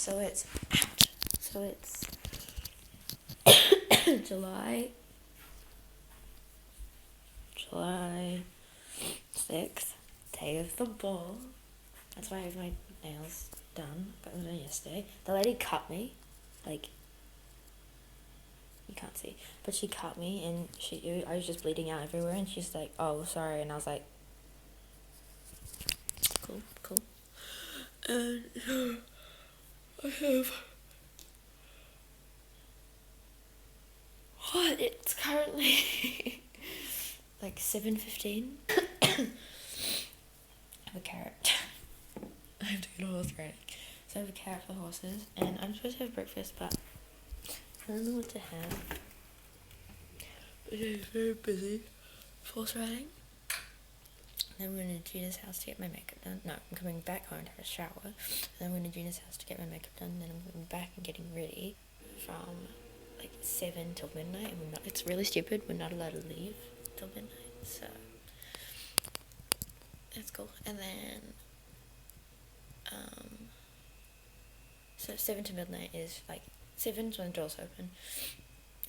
So it's July 6th, day of the ball. That's why I have my nails done. Got them done yesterday. The lady cut me, like, you can't see, but she cut me, and I was just bleeding out everywhere, and she's like, "Oh, sorry," and I was like, cool. And I have what? It's currently like 7:15. I have a carrot. I have to get a horse riding. So I have a carrot for the horses, and I'm supposed to have breakfast, but I don't know what to have. It's very busy. Horse riding. Then I'm going to Gina's house to get my makeup done. No, I'm coming back home to have a shower. Then I'm going to Gina's house to get my makeup done. Then I'm going back and getting ready from like 7 till midnight. And it's really stupid. We're not allowed to leave till midnight. So that's cool. And then so 7 to midnight is like 7's when the doors open,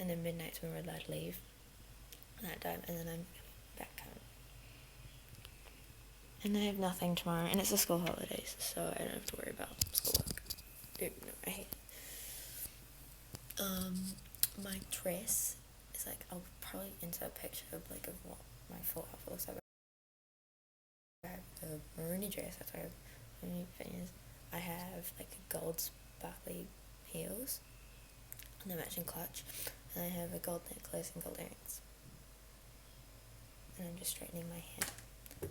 and then midnight's when we're allowed to leave that time, and then I'm back home. And I have nothing tomorrow, and it's the school holidays, so I don't have to worry about schoolwork. Dude, no, I hate it. My dress is like, I'll probably insert a picture of like of what my full outfit looks like. I have a maroony dress, that's why I have maroony fingers. I have like gold sparkly heels and a matching clutch, and I have a gold necklace and gold earrings. And I'm just straightening my hair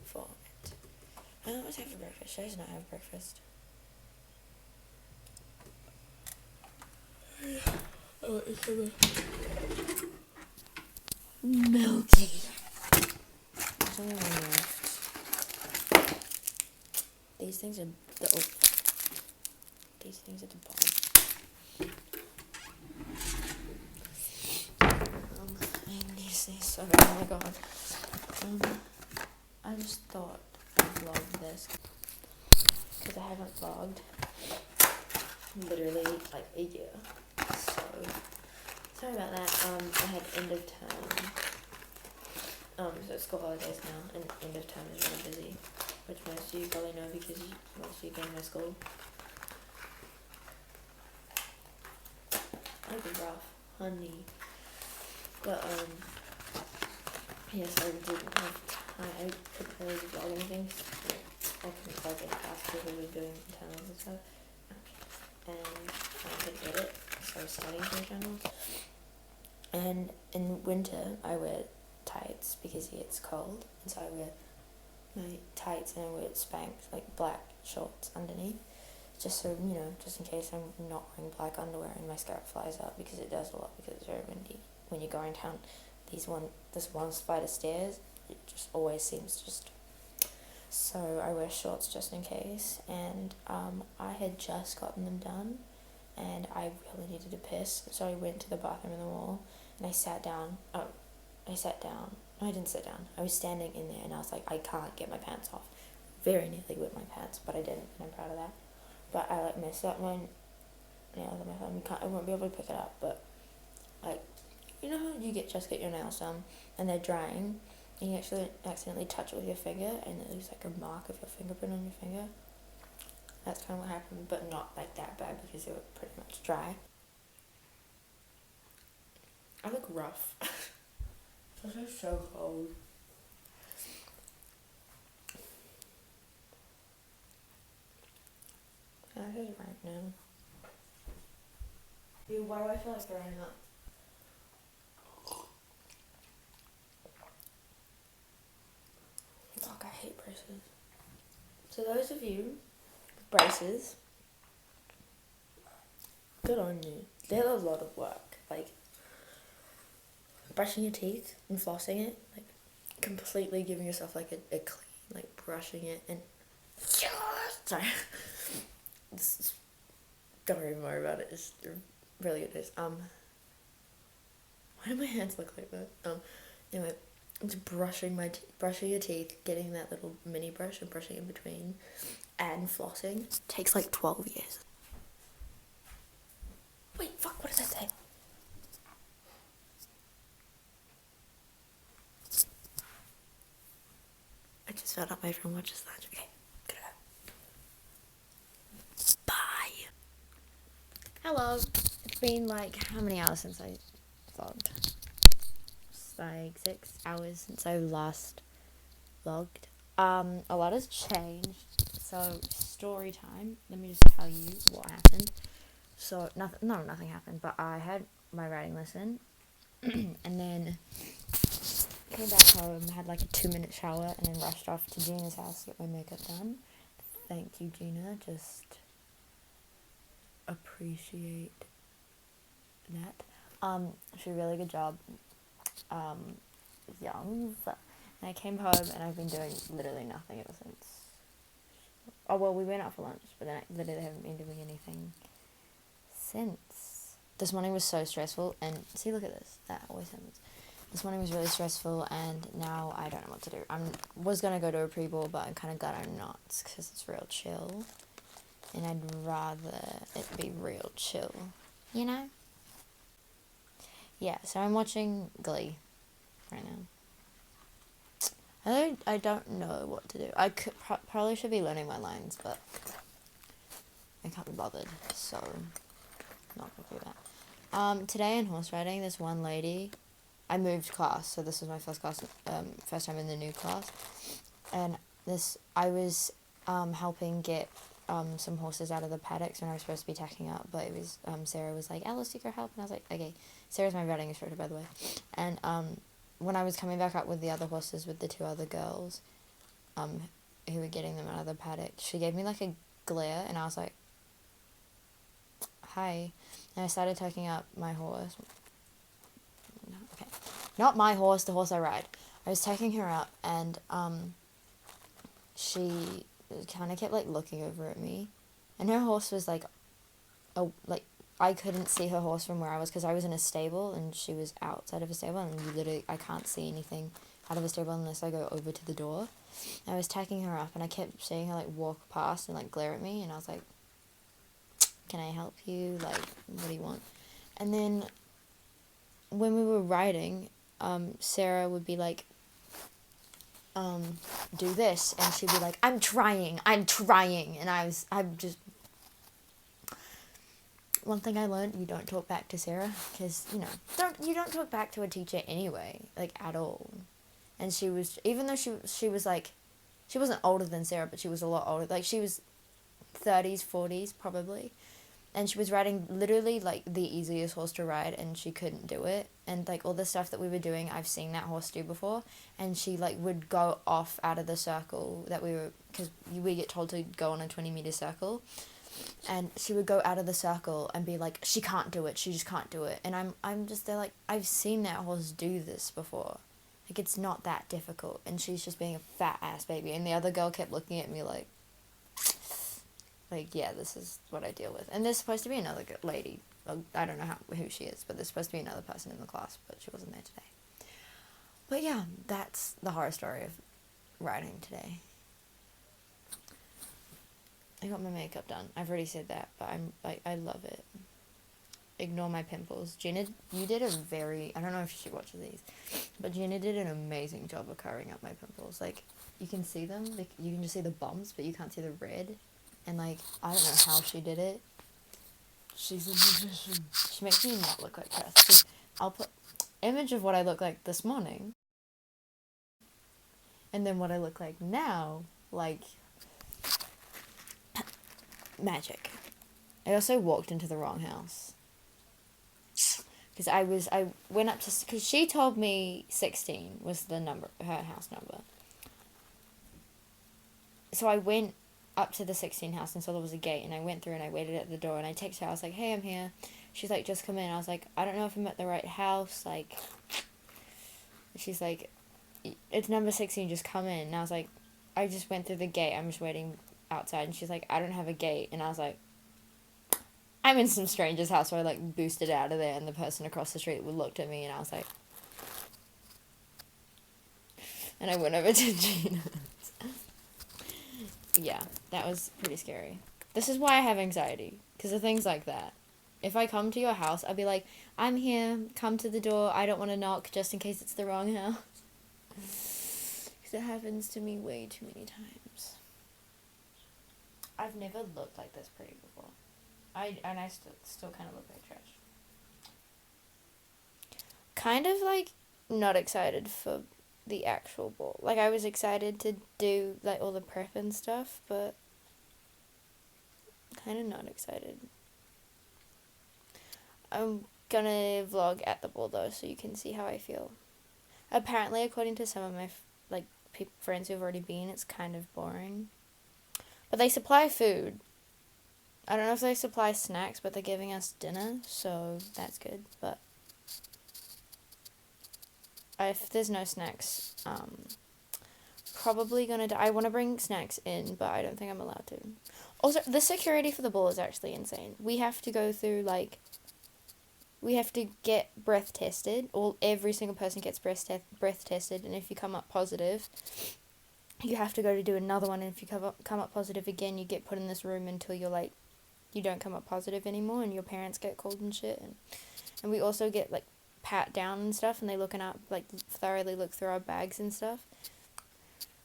for it. I don't know what to have for breakfast. Should I just not have breakfast? Oh, it's so melty. There's only one left. These things are these things at the bottom. I need these so bad. Oh my god. I just thought I'd vlog this because I haven't vlogged literally like a year. So sorry about that. I had end of term. So it's school holidays now, and end of term is really busy, which most of you probably know because most of you go to my school. That'd be rough, honey. But yes, I didn't have time. I couldn't really vlog anything. I couldn't vlog any class because we were doing internals and stuff. And I didn't get it, so I was studying for internals. And in winter, I wear tights because it gets cold, and so I wear my tights and I wear Spanx, like black shorts underneath, just so, you know, just in case I'm not wearing black underwear and my skirt flies up, because it does a lot because it's very windy. When you're going down this one flight of stairs, it just always seems just... So I wear shorts just in case, and I had just gotten them done, and I really needed to piss, so I went to the bathroom in the wall, and I sat down. No, I didn't sit down. I was standing in there, and I was like, I can't get my pants off. Very nearly whipped my pants, but I didn't, and I'm proud of that. But I like messed up my nails on my thumb. I won't be able to pick it up, but like, you know how you just get your nails done, and they're drying, and you actually accidentally touch it with your finger, and it leaves like a mark of your fingerprint on your finger. That's kind of what happened, but not like that bad because they were pretty much dry. I look rough. This is so cold. That is right now. Dude, why do I feel like throwing up? Fuck, I hate braces. So those of you with braces, good on you. They're a lot of work. Like, brushing your teeth and flossing it, like, completely giving yourself, like, a clean, like, brushing it and... Sorry. Don't even worry about it. It's really good news. Why do my hands look like that? Anyway, it's brushing your teeth, getting that little mini brush and brushing in between, and flossing takes like 12 years. Wait, fuck, what does that say? I just found out my friend watches lunch. Okay, gotta go. Bye. Hello. It's been like, how many hours since I vlogged? It's like 6 hours since I last vlogged. A lot has changed. So, story time. Let me just tell you what happened. So, nothing happened, but I had my writing lesson, and then came back home, had like a 2-minute shower, and then rushed off to Gina's house to get my makeup done. Thank you, Gina. Just appreciate that. She did a really good job. Young. And I came home, and I've been doing literally nothing ever since. Oh, well, we went out for lunch, but then I literally haven't been doing anything since. This morning was so stressful, and see, look at this. That always happens. This morning was really stressful, and now I don't know what to do. I was going to go to a pre-ball, but I'm kind of glad I'm not, because it's real chill. And I'd rather it be real chill, you know? Yeah, so I'm watching Glee right now. I don't know what to do. I could probably should be learning my lines, but I can't be bothered, so not gonna do that. Today in horse riding, this one lady, I moved class, so this was my first class, first time in the new class, and I was helping get some horses out of the paddocks when I was supposed to be tacking up, but it was Sarah was like, Alice, you go help, and I was like, okay. Sarah's my riding instructor, by the way, and when I was coming back up with the other horses with the 2 other girls, who were getting them out of the paddock, she gave me like a glare, and I was like, hi, and I started taking up my horse. No, okay, not my horse, the horse I ride. I was taking her up, and she kind of kept like looking over at me, and her horse was like, I couldn't see her horse from where I was, because I was in a stable and she was outside of a stable, and I can't see anything out of a stable unless I go over to the door. I was tacking her up, and I kept seeing her like walk past and like glare at me, and I was like, can I help you? Like, what do you want? And then when we were riding, Sarah would be like, do this, and she'd be like, I'm trying, and I'm just, one thing I learned, you don't talk back to Sarah, because, you know, you don't talk back to a teacher anyway, like, at all. And she was, even though she was like, she wasn't older than Sarah, but she was a lot older, like, she was 30s, 40s, probably, and she was riding literally, like, the easiest horse to ride, and she couldn't do it, and, like, all the stuff that we were doing, I've seen that horse do before, and she, like, would go off out of the circle that because we get told to go on a 20-meter circle, and she would go out of the circle and be like, she can't do it, she just can't do it, and I'm just there like, I've seen that horse do this before, like, it's not that difficult, and she's just being a fat ass baby, and the other girl kept looking at me like, yeah, this is what I deal with, and there's supposed to be another lady, I don't know who she is, but there's supposed to be another person in the class, but she wasn't there today. But yeah, that's the horror story of riding today. I got my makeup done. I've already said that, but I love it. Ignore my pimples. Gina, you did I don't know if she watches these, but Gina did an amazing job of covering up my pimples. Like, you can see them, like, you can just see the bumps, but you can't see the red. And, like, I don't know how she did it. She's a magician. She makes me not look like her. I'll put image of what I look like this morning, and then what I look like now, like, magic. I also walked into the wrong house. Because I went up to, because she told me 16 was the number, her house number. So I went up to the 16 house and saw there was a gate, and I went through and I waited at the door, and I texted her, I was like, hey, I'm here. She's like, just come in. I was like, I don't know if I'm at the right house, like, she's like, it's number 16, just come in. And I was like, I just went through the gate, I'm just waiting outside, and she's like, I don't have a gate, and I was like, I'm in some stranger's house, so I, like, boosted out of there, and the person across the street looked at me, and I was like, and I went over to Gina's. Yeah, that was pretty scary. This is why I have anxiety, because of things like that. If I come to your house, I'll be like, I'm here, come to the door, I don't want to knock just in case it's the wrong house. Because it happens to me way too many times. I've never looked like this pretty before. I still kind of look like trash. Kind of like not excited for the actual ball. Like I was excited to do like all the prep and stuff, but kind of not excited. I'm gonna vlog at the ball though, so you can see how I feel. Apparently, according to some of my friends who've already been, it's kind of boring. But they supply food. I don't know if they supply snacks, but they're giving us dinner, so that's good. But if there's no snacks, probably gonna I want to bring snacks in, but I don't think I'm allowed to. Also, the security for the ball is actually insane. We have to go through we have to get breath tested. Every single person gets breath tested, and if you come up positive, you have to go to do another one, and if you come up positive again, you get put in this room until you're you don't come up positive anymore, and your parents get called and shit, and we also get pat down and stuff, and they thoroughly look through our bags and stuff,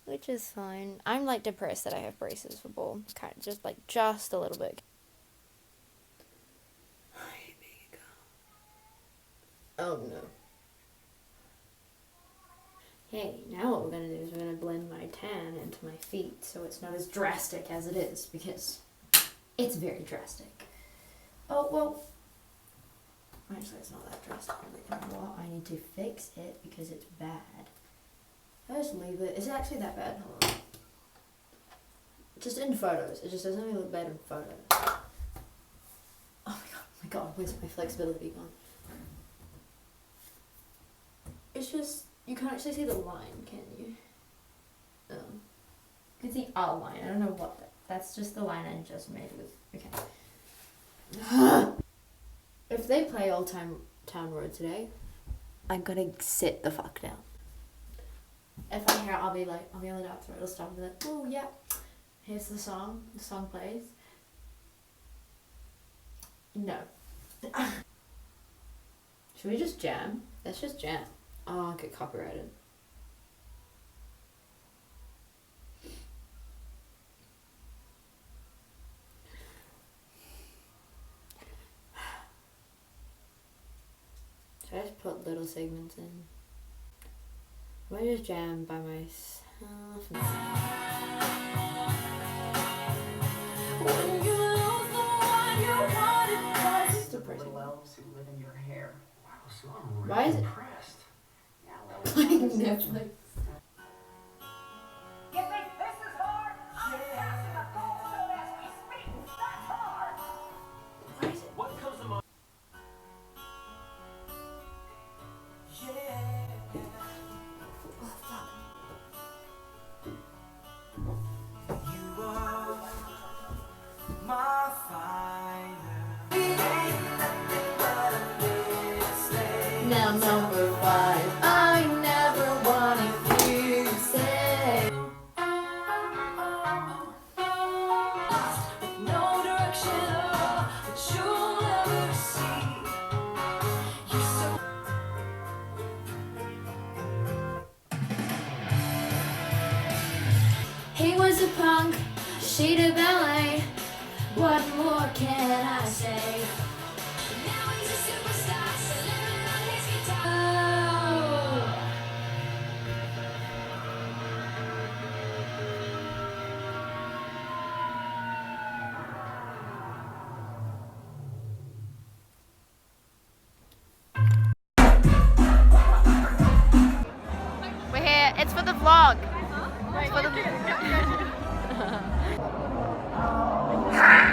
which is fine. I'm depressed that I have braces for ball, kind of just a little bit. Oh no. Hey, now what we're going to do is we're going to blend my tan into my feet so it's not as drastic as it is, because it's very drastic. Oh, well, actually it's not that drastic. You know what? I need to fix it because it's bad. I just leave it. Is it actually that bad? Hold on. Just in photos. It just doesn't really look bad in photos. Oh my god, where's my flexibility gone? It's just, you can't actually see the line, can you? You can see our line. I don't know what that's just the line I just made with. Okay. If they play Old Town Road today, I'm gonna sit the fuck down. If I hear it, I'll be on the dance floor. It'll stop and be like, oh yeah, here's the song. The song plays. No. Should we just jam? Let's just jam. Oh, I'll get copyrighted. Should I just put little segments in? I just jam by myself. When you lose the one you wanted, it's depressing. Elves who live in your hair. Wow, so I'm really impressed. Playing Netflix. You think this is hard? I'm passing a cold stone as we speak. That's hard. Why is it? What comes to mind? Yeah. Oh fuck. You are my fire. Now number 5. I never wanted you to say. No direction at all that you'll ever see. You're so. He was a punk, she did ballet. What more can I say? Now he's a superstar, slamming on his guitar. Oh. We're here. It's for the vlog. It's for the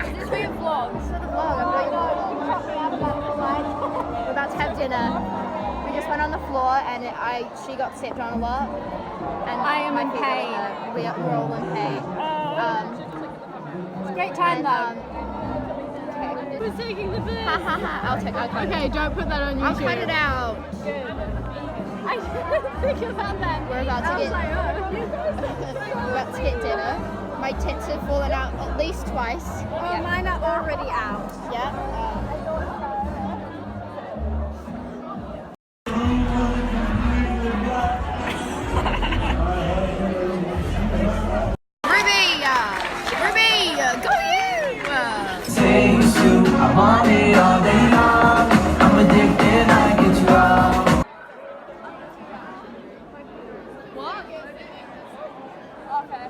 Is this for your vlog? It's for the vlog. I'm doing a vlog. We're about to have dinner. We just went on the floor and she got stepped on a lot. And I am in pain. We're all in pain. It's a great time though. Okay. Who's taking the piss? I'll cut it. Okay, don't put that on YouTube. I'll cut it out. I didn't think about that. We're about to get dinner. My tits have fallen out at least twice. Oh, mine are already out. Yeah. Okay.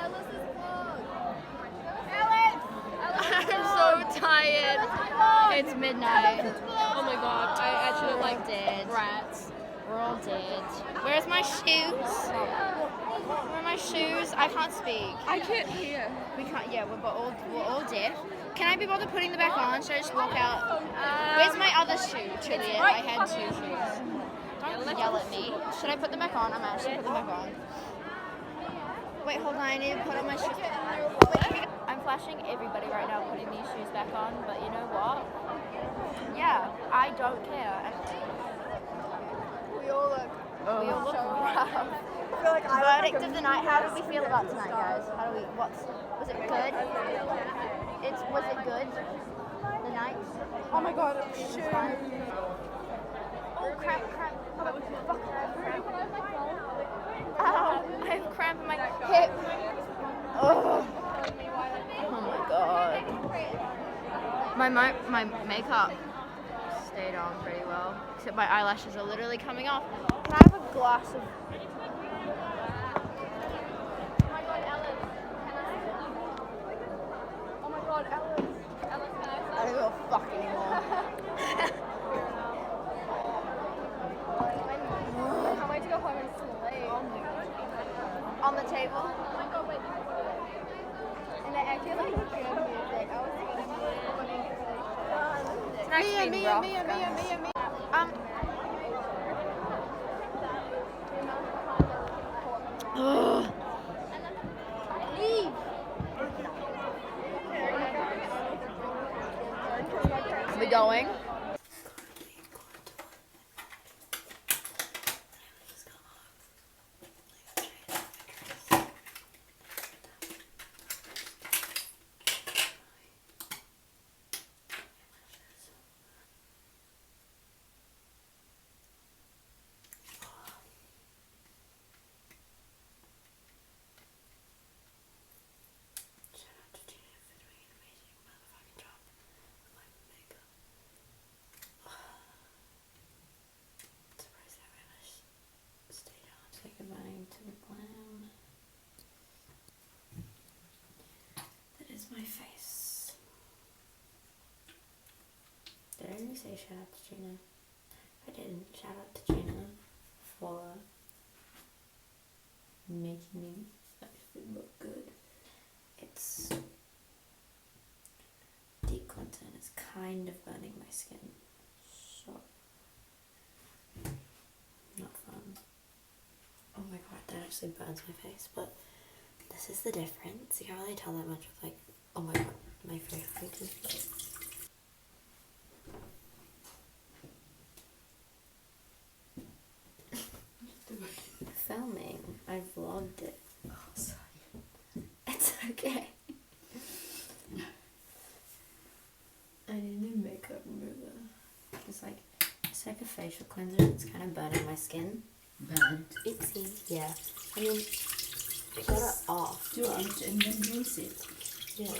Ellis's vlog. Ellis! I'm so tired. It's midnight. Oh my god, I actually We're all like dead. rats. We're all dead. Where's my shoes? Where are my shoes? I can't speak. I can't hear. We can't. Yeah, we're all deaf. Can I be bothered putting them back on? Should I just walk out? Where's my other shoe, Juliet? I had 2 shoes. Don't yell at me. Should I put them back on? I'm actually put them back on. Wait, hold on. I need to put on my shoes. Wait, I'm flashing everybody right now putting these shoes back on, but you know what? Yeah, I don't care. We all look. We all look rough. I feel like Verdict of the night. How did we feel about tonight, guys? How do we? Was it good? Was it good? The night. Oh my god, It shoe. was fun. Oh crap! Oh, fuck! Ow! I have cramp in my hip. Oh my god. My makeup stayed on pretty well, except my eyelashes are literally coming off. Can I have a glass of? Oh my god, Ellis. Ellis, can I I don't give a fuck anymore. I can't wait to go home and sleep. On the table. Oh my god, wait. And I actually like good music. I was It's nice being rough, guys. Ugh. Leave. Are we going? Say goodbye to the glam. That is my face. Did I really say shout out to Gina? I didn't. Shout out to Gina for making me actually look good. It's deep content is kind of burning my skin, so not fun. Oh my god, that actually burns my face, but this is the difference. You can't really tell that much with like, oh my god, my face. Filming. I vlogged it. Oh, sorry. It's okay. I need a makeup remover. It's like a facial cleanser. It's kind of burning my skin. Bad. Itsy. Yeah. I mean, I got it off. Do it and then rinse it. Yeah.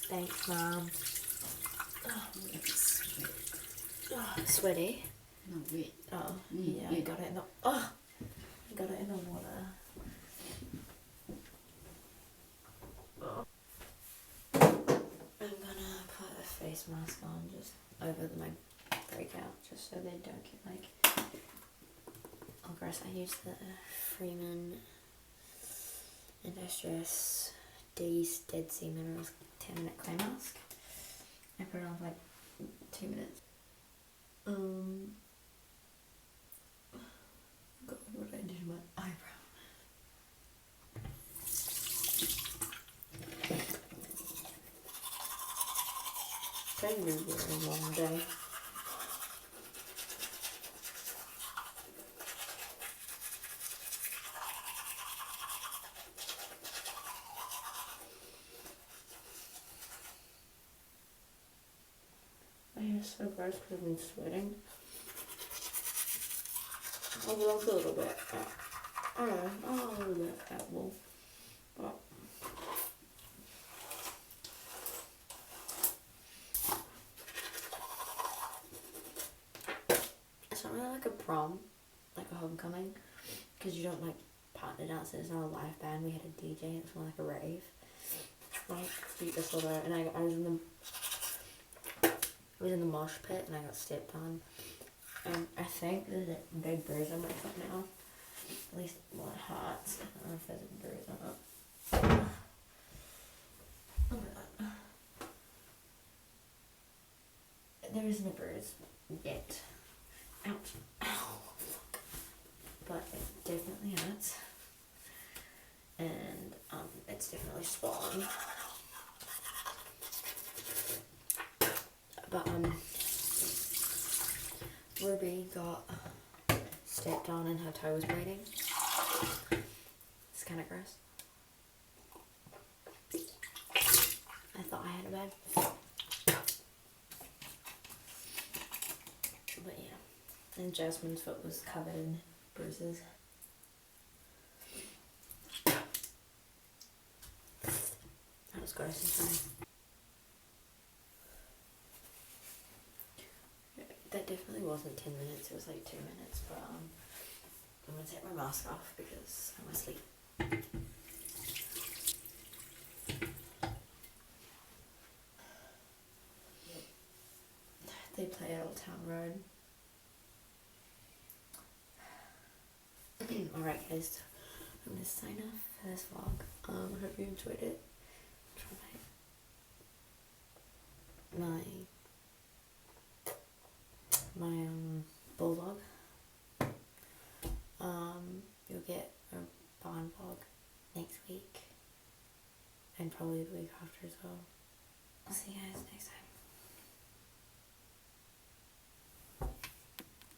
Thanks, Mom. Sweaty. No, wait. Oh, Mm, yeah. yeah. I got it in the. Oh, I got it in the water. I'm gonna put a face mask on just over my breakout, just so they don't get like. Oh, gross! I used the Freeman Industrious Dead Sea Minerals 10-minute clay mask. I put it on for like 2 minutes. God, what I did to my eyebrow. It's been a really long day. My hair's so gross because I've been sweating. I'll vlog a little bit. I don't know, I'll vlog a little bit at all. But it's not really like a prom, like a homecoming, because you don't like partner dance, it's not a live band. We had a DJ, it was more like a rave. Like beat the sort out, and I was in the mosh pit and I got stepped on. And I think there's a big bruise on my foot now. At least one heart. I don't know if there's a bruise or not. Look at that. There isn't a bruise yet. Ouch. Ow. Fuck. But it definitely hurts. And it's definitely swollen. But Ruby got stepped on and her toe was bleeding. It's kind of gross. I thought I had a bad. But yeah. And Jasmine's foot was covered in bruises. That was gross and funny. That definitely wasn't 10 minutes, it was like 2 minutes, but I'm gonna take my mask off because I'm asleep. They play at Old Town Road. Alright guys, I'm gonna sign off for this vlog. I hope you enjoyed it. Try my bulldog. You'll get a barn vlog next week and probably the week after as well. I'll see you guys next time.